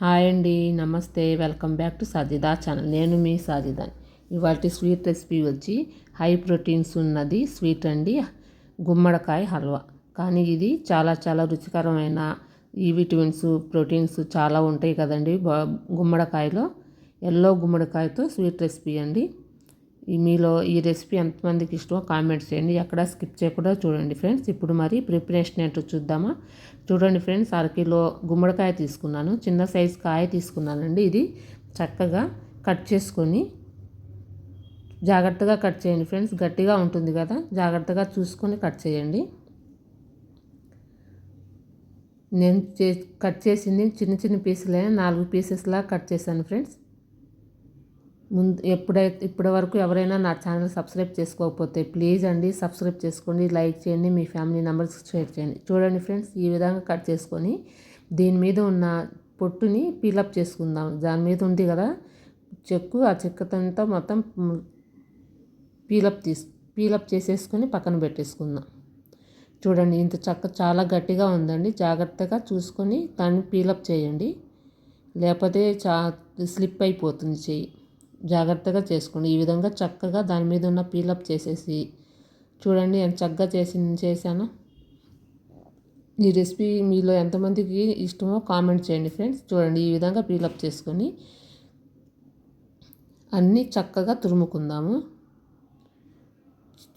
Hi అండి, నమస్తే. Welcome back to Sajida channel. నేను మీ సాజిదాని. ఇవాళ స్వీట్ రెసిపీ వచ్చి హై ప్రోటీన్స్ ఉన్నది స్వీట్ అండి, గుమ్మడికాయ హల్వా. కానీ ఇది చాలా చాలా రుచికరమైన ఈ విటమిన్స్ ప్రోటీన్స్ చాలా ఉంటాయి కదండి గుమ్మడికాయలో. ఎల్లో గుమ్మడికాయతో స్వీట్ రెసిపీ అండి. మీలో ఈ రెసిపీ ఎంతమందికి ఇష్టమో కామెంట్స్ చేయండి. ఎక్కడ స్కిప్ చేయకుండా చూడండి ఫ్రెండ్స్. ఇప్పుడు మరి ప్రిపరేషన్ ఏంటో చూద్దామా. చూడండి ఫ్రెండ్స్, అరకిలో గుమ్మడికాయ తీసుకున్నాను. చిన్న సైజు కాయ తీసుకున్నానండి. ఇది చక్కగా కట్ చేసుకొని జాగ్రత్తగా కట్ చేయండి ఫ్రెండ్స్. గట్టిగా ఉంటుంది కదా, జాగ్రత్తగా చూసుకొని కట్ చేయండి. నేను కట్ చేసింది చిన్న చిన్న పీసులైనా 4 పీసెస్లా కట్ చేశాను ఫ్రెండ్స్. ఇప్పటి వరకు ఎవరైనా నా ఛానల్ సబ్స్క్రైబ్ చేసుకోకపోతే ప్లీజ్ అండి సబ్స్క్రైబ్ చేసుకోండి, లైక్ చేయండి, మీ ఫ్యామిలీ మెంబర్స్కి షేర్ చేయండి. చూడండి ఫ్రెండ్స్, ఈ విధంగా కట్ చేసుకొని దీని మీద ఉన్న పొట్టుని పీలప్ చేసుకుందాం. దాని మీద ఉంది కదా చెక్కు, ఆ చెక్కతంతా మొత్తం పీలప్ చేసేసుకొని పక్కన పెట్టేసుకుందాం. చూడండి, ఇంత చెక్క చాలా గట్టిగా ఉందండి. జాగ్రత్తగా చూసుకొని దాన్ని పీలప్ చేయండి, లేకపోతే స్లిప్ అయిపోతుంది చెయ్యి. జాగ్రత్తగా చేసుకోండి. ఈ విధంగా చక్కగా దాని మీద ఉన్న పీలప్ చేసేసి చూడండి ఎంత చక్కగా చేశాను. ఈ రెసిపీ మీలో ఎంతమందికి ఇష్టమో కామెంట్ చేయండి ఫ్రెండ్స్. చూడండి, ఈ విధంగా పీలప్ చేసుకొని అన్నీ చక్కగా తురుముకుందాము.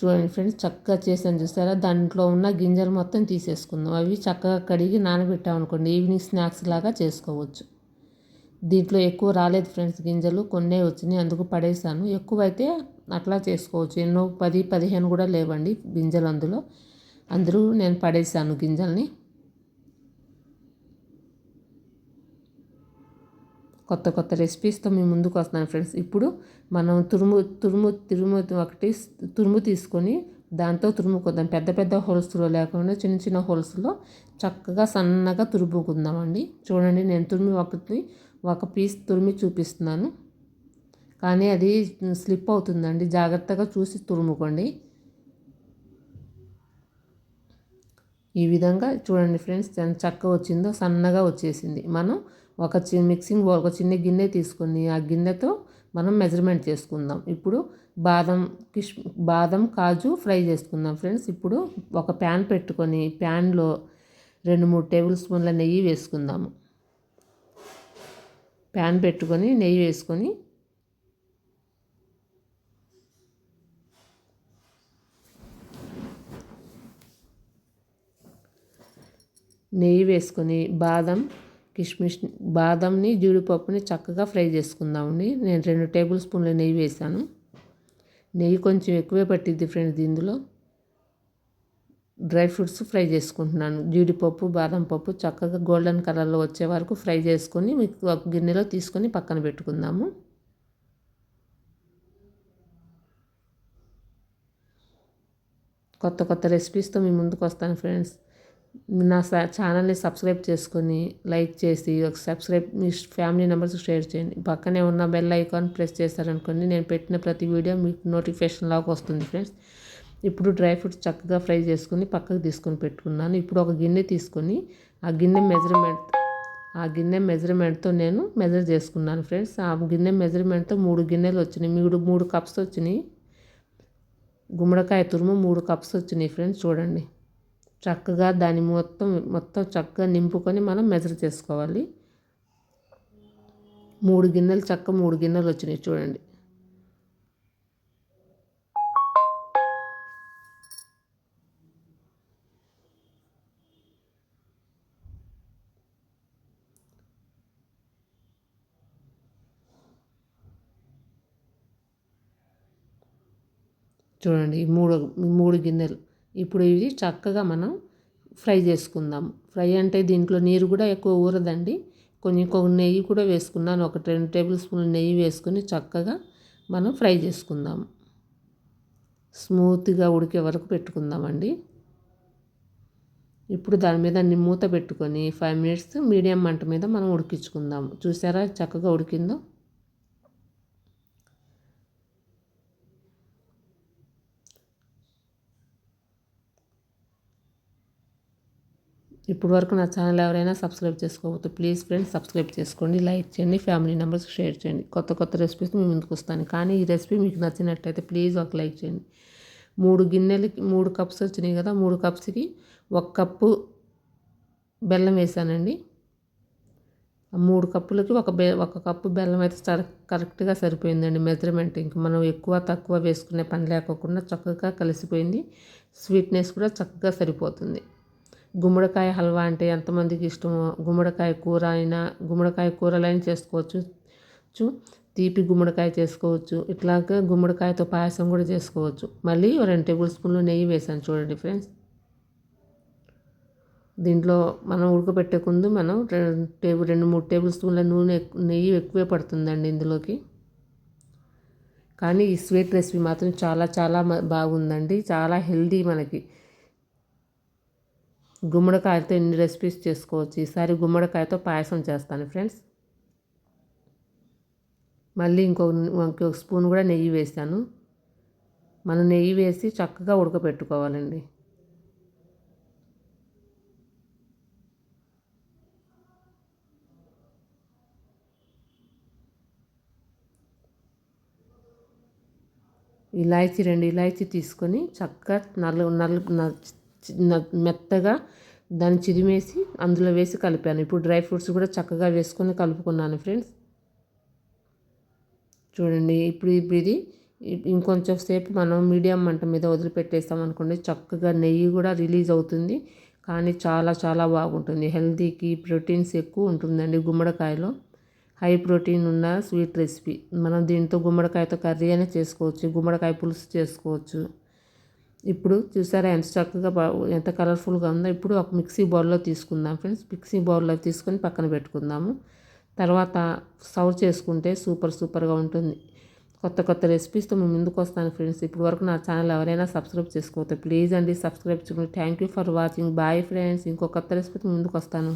చూడండి ఫ్రెండ్స్, చక్కగా చేసాను చూసారా. దాంట్లో ఉన్న గింజలు మొత్తం తీసేసుకుందాం. అవి చక్కగా కడిగి నానబెట్టామనుకోండి, ఈవినింగ్ స్నాక్స్ లాగా చేసుకోవచ్చు. దీంట్లో ఎక్కువ రాలేదు ఫ్రెండ్స్ గింజలు, కొన్నే వచ్చినాయి, అందుకు పడేసాను. ఎక్కువైతే అట్లా చేసుకోవచ్చు. ఎన్నో 10-15 కూడా లేవండి గింజలు అందులో నేను పడేసాను గింజల్ని. కొత్త కొత్త రెసిపీస్తో మీ ముందుకు వస్తున్నాను ఫ్రెండ్స్. ఇప్పుడు మనం తురుము తీసుకొని దాంతో తురుముకుందాం. పెద్ద పెద్ద హోల్స్లో లేకుండా చిన్న చిన్న హోల్స్లో చక్కగా సన్నగా తురుముకుందామండి. చూడండి, నేను ఒక పీస్ తురిమి చూపిస్తున్నాను, కానీ అది స్లిప్ అవుతుందండి. జాగ్రత్తగా చూసి తురుముకోండి. ఈ విధంగా చూడండి ఫ్రెండ్స్, ఎంత చక్కగా వచ్చిందో, సన్నగా వచ్చేసింది. మనం ఒక మిక్సింగ్ బౌల్, ఒక చిన్న గిన్నె తీసుకొని ఆ గిన్నెతో మనం మెజర్మెంట్ చేసుకుందాం. ఇప్పుడు బాదం కాజు ఫ్రై చేసుకుందాం ఫ్రెండ్స్. ఇప్పుడు ఒక ప్యాన్ పెట్టుకొని ప్యాన్లో 2-3 టేబుల్ స్పూన్ల నెయ్యి వేసుకుందాము. ప్యాన్ పెట్టుకొని నెయ్యి వేసుకొని బాదంని జీడిపప్పుని చక్కగా ఫ్రై చేసుకుందామండి. నేను 2 టేబుల్ స్పూన్ల నెయ్యి వేసాను. నెయ్యి కొంచెం ఎక్కువే పట్టిద్ది ఫ్రెండ్స్. ఇందులో డ్రై ఫ్రూట్స్ ఫ్రై చేసుకుంటున్నాను. జీడిపప్పు, బాదం పప్పు చక్కగా గోల్డెన్ కలర్లో వచ్చే వరకు ఫ్రై చేసుకొని ఒక గిన్నెలో తీసుకొని పక్కన పెట్టుకుందాము. కొత్త కొత్త రెసిపీస్తో మీ ముందుకు వస్తాను ఫ్రెండ్స్. నా ఛానల్ని సబ్స్క్రైబ్ చేసుకొని లైక్ చేసి మీ ఫ్యామిలీ మెంబర్స్ షేర్ చేయండి. పక్కనే ఉన్న బెల్ ఐకాన్ ప్రెస్ చేస్తారనుకోండి, నేను పెట్టిన ప్రతి వీడియో మీకు నోటిఫికేషన్ లాగా వస్తుంది ఫ్రెండ్స్. ఇప్పుడు డ్రై ఫ్రూట్స్ చక్కగా ఫ్రై చేసుకుని పక్కకు తీసుకొని పెట్టుకున్నాను. ఇప్పుడు ఒక గిన్నె తీసుకొని ఆ గిన్నె మెజర్మెంట్తో నేను మెజర్ చేసుకున్నాను ఫ్రెండ్స్. ఆ గిన్నె మెజర్మెంట్తో 3 గిన్నెలు వచ్చినాయి. 3 కప్స్ వచ్చినాయి. గుమ్మడికాయ తురుము 3 కప్స్ వచ్చినాయి ఫ్రెండ్స్. చూడండి, చక్కగా దాన్ని మొత్తం చక్కగా నింపుకొని మనం మెజర్ చేసుకోవాలి. 3 గిన్నెలు వచ్చినాయి చూడండి. చూడండి, 3 గిన్నెలు. ఇప్పుడు ఇవి చక్కగా మనం ఫ్రై చేసుకుందాం. ఫ్రై అంటే దీంట్లో నీరు కూడా ఎక్కువ ఊరదండి. కొంచెం నెయ్యి కూడా వేసుకున్నాను. ఒక 2 టేబుల్ స్పూన్ల నెయ్యి వేసుకొని చక్కగా మనం ఫ్రై చేసుకుందాము. స్మూత్గా ఉడికే వరకు పెట్టుకుందామండి. ఇప్పుడు దాని మీద మూత పెట్టుకొని 5 మినిట్స్ మీడియం మంట మీద మనం ఉడికించుకుందాము. చూసారా చక్కగా ఉడికిందో. ఇప్పుడు వరకు నా ఛానల్ ఎవరైనా సబ్స్క్రైబ్ చేసుకోకపోతే ప్లీజ్ ఫ్రెండ్స్ సబ్స్క్రైబ్ చేసుకోండి, లైక్ చేయండి, ఫ్యామిలీ మెంబర్స్కి షేర్ చేయండి. కొత్త కొత్త రెసిపీస్ మీ ముందుకు వస్తాను. కానీ ఈ రెసిపీ మీకు నచ్చినట్టయితే ప్లీజ్ ఒక లైక్ చేయండి. 3 గిన్నెలకి 3 కప్స్ వచ్చినాయి కదా, 3 కప్స్కి 1 కప్పు బెల్లం వేసానండి. 3 కప్పులకి ఒక కప్పు బెల్లం అయితే కరెక్ట్గా సరిపోయిందండి మెజర్మెంట్. ఇంక మనం ఎక్కువ తక్కువ వేసుకునే పని లేకోకుండా చక్కగా కలిసిపోయింది. స్వీట్నెస్ కూడా చక్కగా సరిపోతుంది. గుమ్మడికాయ హల్వా అంటే ఎంతమందికి ఇష్టమో, గుమ్మడికాయ కూర అయినా గుమ్మడికాయ కూరలైనా చేసుకోవచ్చు, తీపి గుమ్మడికాయ చేసుకోవచ్చు, ఇట్లాగా గుమ్మడికాయతో పాయసం కూడా చేసుకోవచ్చు. మళ్ళీ 2 టేబుల్ స్పూన్లు నెయ్యి వేసాను చూడండి ఫ్రెండ్స్. దీంట్లో మనం ఉడకబెట్టే ముందు మనం 2-3 టేబుల్ స్పూన్ల నెయ్యి ఎక్కువే పడుతుందండి ఇందులోకి. కానీ ఈ స్వీట్ రెసిపీ మాత్రం చాలా చాలా బాగుందండి, చాలా హెల్దీ. మనకి గుమ్మడికాయతో ఎన్ని రెసిపీస్ చేసుకోవచ్చు. ఈసారి గుమ్మడికాయతో పాయసం చేస్తాను ఫ్రెండ్స్. మళ్ళీ ఇంకొక స్పూన్ కూడా నెయ్యి వేసాను. మనం నెయ్యి వేసి చక్కగా ఉడకపెట్టుకోవాలండి. ఇలాచీ 2 ఇలాచీ తీసుకొని చక్కగా మెత్తగా దాన్ని చిదిమేసి అందులో వేసి కలిపాను. ఇప్పుడు డ్రై ఫ్రూట్స్ కూడా చక్కగా వేసుకొని కలుపుకున్నాను ఫ్రెండ్స్. చూడండి, ఇప్పుడు ఇది ఇంకొంచెం సేపు మనం మీడియం మంట మీద వదిలిపెట్టేస్తాం అనుకోండి, చక్కగా నెయ్యి కూడా రిలీజ్ అవుతుంది. కానీ చాలా చాలా బాగుంటుంది. హెల్తీకి ప్రోటీన్స్ ఎక్కువ ఉంటుందండి గుమ్మడికాయలో. హై ప్రోటీన్ ఉన్న స్వీట్ రెసిపీ. మనం దీంతో గుమ్మడికాయతో కర్రీ అయినా చేసుకోవచ్చు, గుమ్మడికాయ పులుసు చేసుకోవచ్చు. ఇప్పుడు చూసారా ఎంత చక్కగా ఎంత కలర్ఫుల్గా ఉందో. ఇప్పుడు ఒక మిక్సీ బౌల్లో తీసుకుందాం ఫ్రెండ్స్. మిక్సీ బౌల్లో తీసుకొని పక్కన పెట్టుకుందాము. తర్వాత సర్వ్ చేసుకుంటే సూపర్గా ఉంటుంది. కొత్త కొత్త రెసిపీస్తో మేము ముందుకు వస్తాను ఫ్రెండ్స్. ఇప్పుడు వరకు నా ఛానల్ ఎవరైనా సబ్స్క్రైబ్ చేసుకోవద్దు ప్లీజ్ అండి, సబ్స్క్రైబ్ చేసుకోండి. Thank you for watching. Bye friends. ఇంకో కొత్త రెసిపీతో ముందుకు వస్తాను.